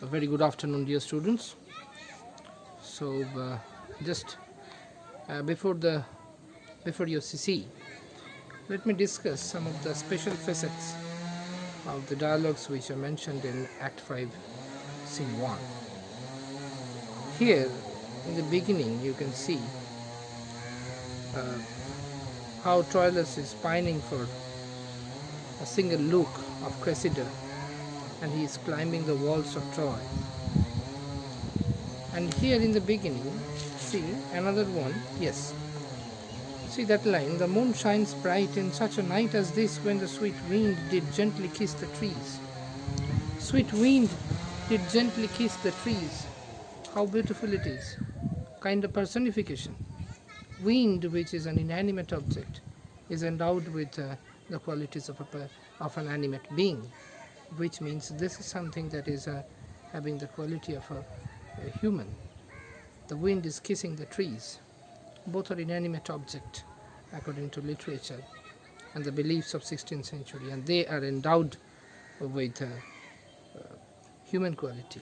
A very good afternoon, dear students. So, just before your CC, let me discuss some of the special facets of the dialogues which are mentioned in Act 5, Scene 1. Here, in the beginning, you can see how Troilus is pining for a single look of Cressida, and he is climbing the walls of Troy. And here in the beginning, see another one, yes. See that line, the moon shines bright in such a night as this, when the sweet wind did gently kiss the trees. Sweet wind did gently kiss the trees. How beautiful it is. Kind of personification. Wind, which is an inanimate object, is endowed with the qualities of an animate being, which means this is something that is having the quality of a human. The wind is kissing the trees. Both are inanimate object according to literature and the beliefs of 16th century, and they are endowed with human quality.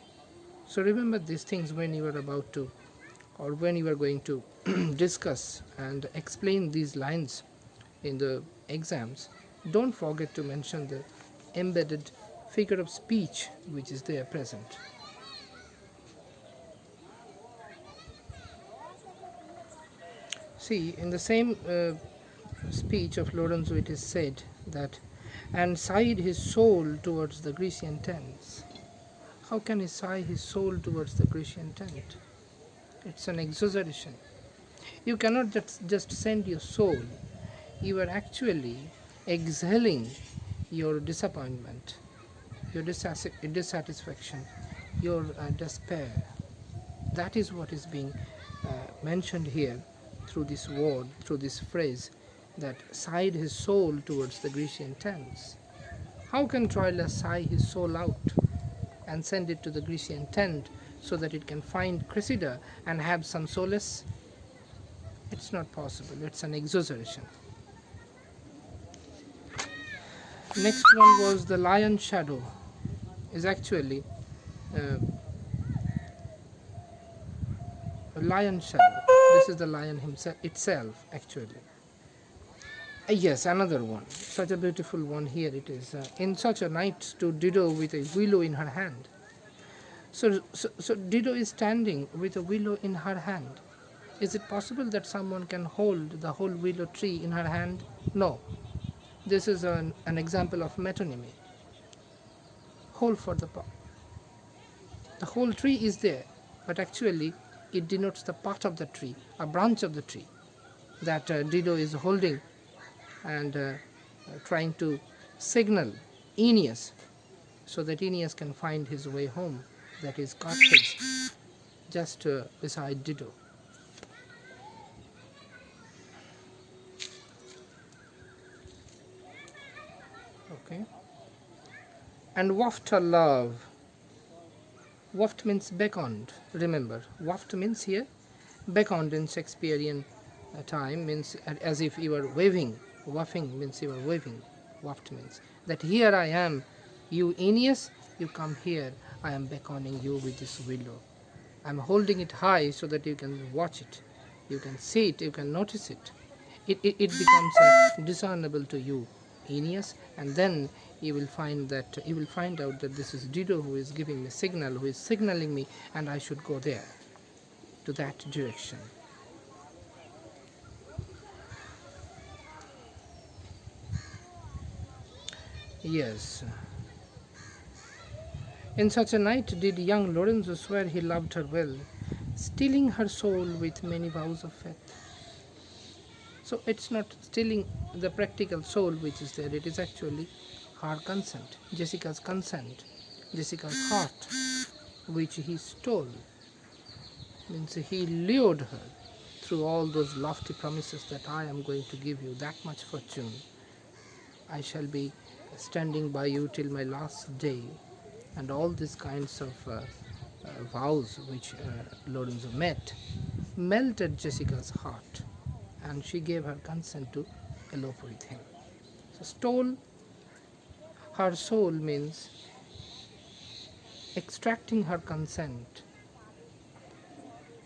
So remember these things when you are about to, or when you are going to discuss and explain these lines in the exams. Don't forget to mention the embedded figure of speech which is there present. See, in the same speech of Lorenzo it is said that, and sighed his soul towards the Grecian tents. How can he sigh his soul towards the Grecian tent? It's an exaggeration. You cannot just send your soul. You are actually exhaling your disappointment, your dissatisfaction, your despair. That is what is being mentioned here through this word, through this phrase, that sighed his soul towards the Grecian tents. How can Troilus sigh his soul out and send it to the Grecian tent so that it can find Cressida and have some solace? It's not possible. It's an exaggeration. Next one was the lion shadow. Is actually a lion shadow. This is the lion himself itself actually. Yes, another one. Such a beautiful one here it is. In such a night stood Dido with a willow in her hand. So Dido is standing with a willow in her hand. Is it possible that someone can hold the whole willow tree in her hand? No. This is an example of metonymy. Whole for the part. The whole tree is there, but actually it denotes the part of the tree, a branch of the tree that Dido is holding and trying to signal Aeneas so that Aeneas can find his way home, that is Carthage, just beside Dido. Okay. And waft her love. Waft means beckoned. Remember, waft means here beckoned in Shakespearean time, means as if you are waving. Wafting means you are waving. Waft means that here I am, you Aeneas, you come here. I am beckoning you with this willow. I am holding it high so that you can watch it, you can see it, you can notice it. It becomes discernible to you, Aeneas, and then you will find out that this is Dido who is giving me signal, who is signaling me, and I should go there, to that direction. Yes. In such a night did young Lorenzo swear he loved her well, stealing her soul with many vows of faith. So it's not stealing the practical soul which is there, it is actually her consent, Jessica's consent, Jessica's heart, which he stole. Means he lured her through all those lofty promises that I am going to give you that much fortune. I shall be standing by you till my last day, and all these kinds of vows which Lorenzo melted Jessica's heart, and she gave her consent to elope with him. So stole her soul means extracting her consent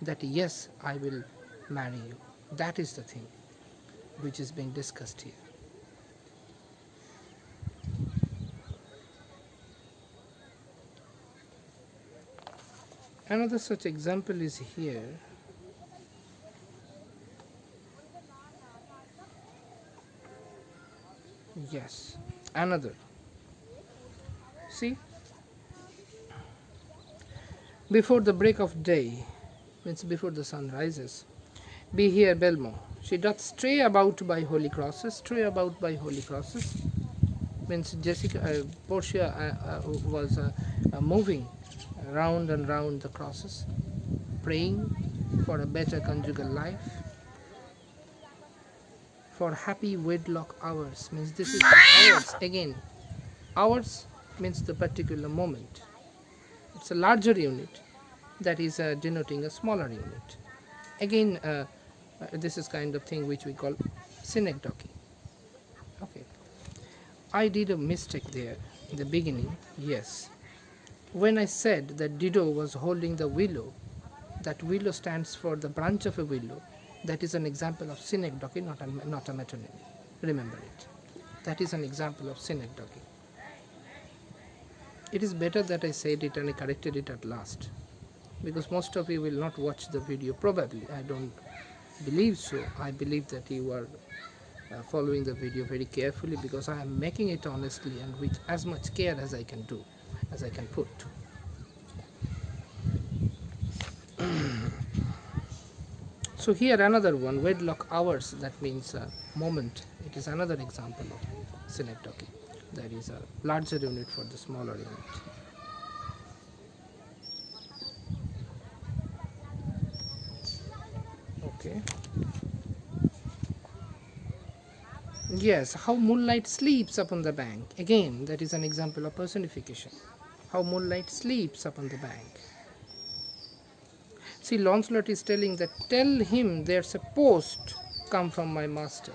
that yes, I will marry you. That is the thing which is being discussed here. Another such example is here. Yes, another. See, before the break of day, means before the sun rises, be here Belmo. She doth stray about by holy crosses. Stray about by holy crosses means Portia was moving round and round the crosses, praying for a better conjugal life, for happy wedlock hours. Means this is hours again. Hours means the particular moment. It's a larger unit that is denoting a smaller unit. Again, this is kind of thing which we call synecdoche. Okay, I did a mistake there in the beginning. Yes, when I said that Dido was holding the willow, that willow stands for the branch of a willow. That is an example of synecdoche, not a metonymy. Remember it. That is an example of synecdoche. It is better that I said it and I corrected it at last, because most of you will not watch the video probably. I don't believe so. I believe that you are following the video very carefully, because I am making it honestly and with as much care as I can do, as I can put. So here another one, wedlock hours, that means moment. It is another example of synecdoche. That is a larger unit for the smaller unit. Okay. Yes, how moonlight sleeps upon the bank. Again, that is an example of personification. How moonlight sleeps upon the bank. See, Launcelot is telling that, tell him there's a post come from my master.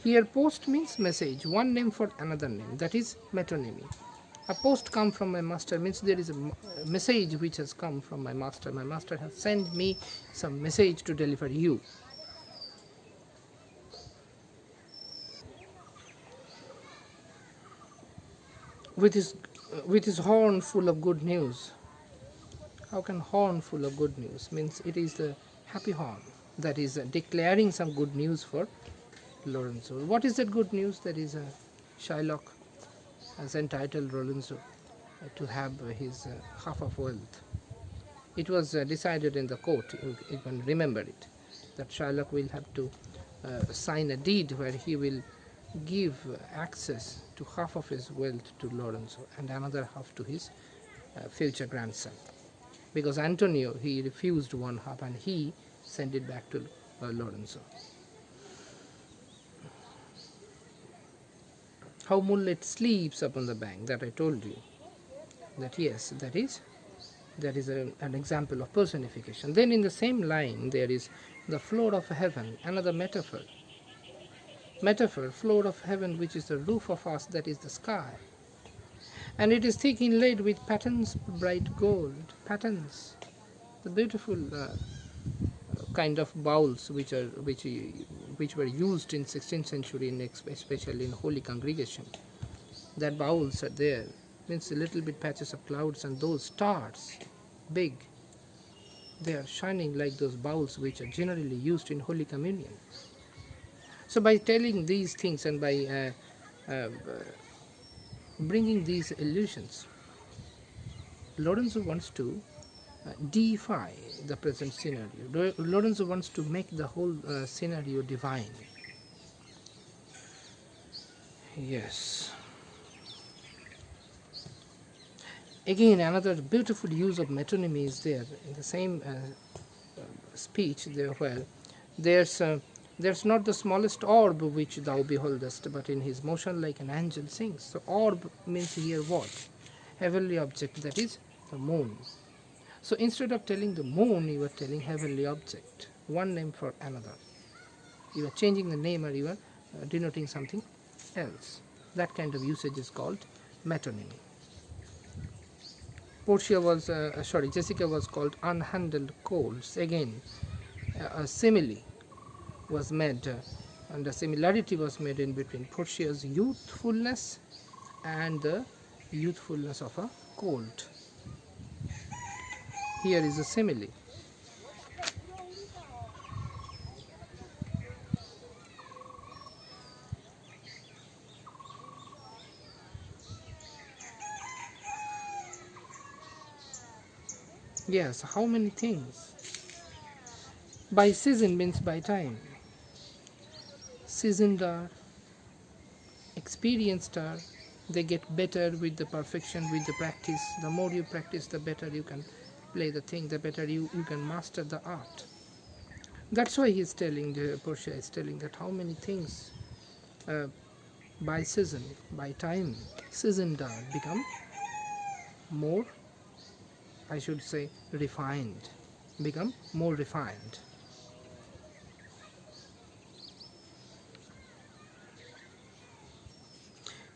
Here post means message, one name for another name, that is metonymy. A post come from my master means there is a message which has come from my master. My master has sent me some message to deliver you. With his horn full of good news. How can horn full of good news? Means it is the happy horn that is declaring some good news for Lorenzo. What is that good news? That is Shylock has entitled Lorenzo to have his half of wealth. It was decided in the court, you can remember it, that Shylock will have to sign a deed where he will give access to half of his wealth to Lorenzo and another half to his future grandson. Because Antonio, he refused one half and he sent it back to Lorenzo. How moonlight sleeps upon the bank, that I told you. That yes, that is an example of personification. Then in the same line there is the floor of heaven, another metaphor. Metaphor, floor of heaven, which is the roof of us, that is the sky. And it is thick inlaid with patterns, bright gold, patterns, the beautiful kind of bowls which were used in 16th century, especially in holy congregation. That bowls are there, means a little bit patches of clouds, and those stars, big, they are shining like those bowls which are generally used in Holy Communion. So by telling these things and by bringing these illusions, Lorenzo wants to deify the present scenario. Lorenzo wants to make the whole scenario divine. Yes. Again, another beautiful use of metonymy is there in the same speech there, where there's not the smallest orb which thou beholdest, but in his motion like an angel sings. So orb means here what? Heavenly object, that is the moon. So instead of telling the moon, you are telling heavenly object, one name for another. You are changing the name, or you are denoting something else. That kind of usage is called metonymy. Jessica was called unhandled coals. Again, a simile was made, and a similarity was made in between Portia's youthfulness and the youthfulness of a colt. Here is a simile. Yes, how many things? By season means by time. Seasoned are, experienced are, they get better with the perfection, with the practice. The more you practice, the better you can play the thing, the better you can master the art. That's why he's telling, Portia is telling that how many things by season, by time, seasoned are become more, I should say, refined, become more refined.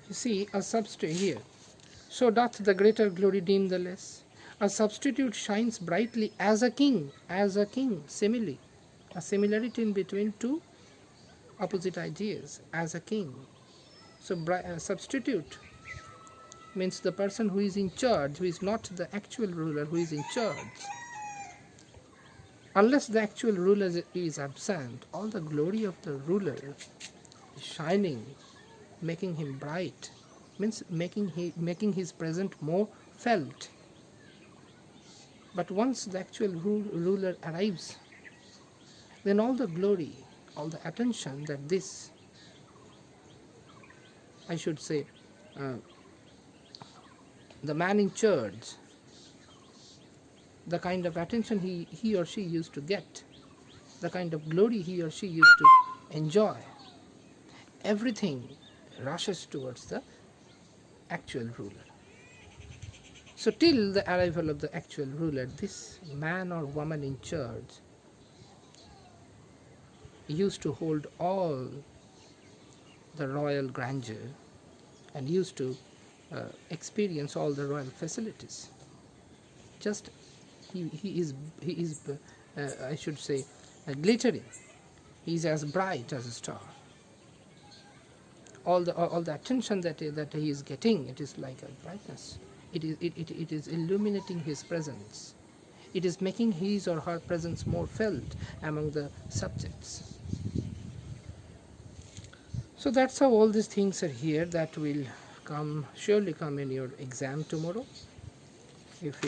You see, a substitute here. So doth the greater glory deem the less. A substitute shines brightly as a king, simile. A similarity in between two opposite ideas, as a king. So substitute means the person who is in charge, who is not the actual ruler, who is in charge. Unless the actual ruler is absent, all the glory of the ruler is shining, making him bright, means making his presence more felt. But once the actual ruler arrives, then all the glory, all the attention that this, I should say, the man in charge, the kind of attention he or she used to get, the kind of glory he or she used to enjoy, everything rushes towards the actual ruler. So till the arrival of the actual ruler, this man or woman in charge used to hold all the royal grandeur and used to experience all the royal facilities. Just he is I should say glittering. He is as bright as a star. All the attention that he is getting, it is like a brightness. It is illuminating his presence. It is making his or her presence more felt among the subjects. So that's how all these things are here that will surely come in your exam tomorrow. If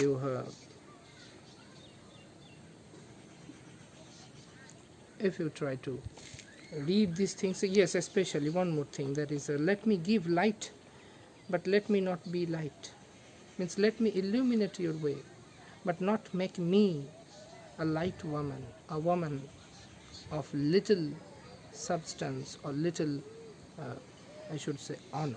you try to read these things. Yes, especially one more thing, that is let me give light, but let me not be light. Means let me illuminate your way, but not make me a light woman, a woman of little substance or little I should say honor.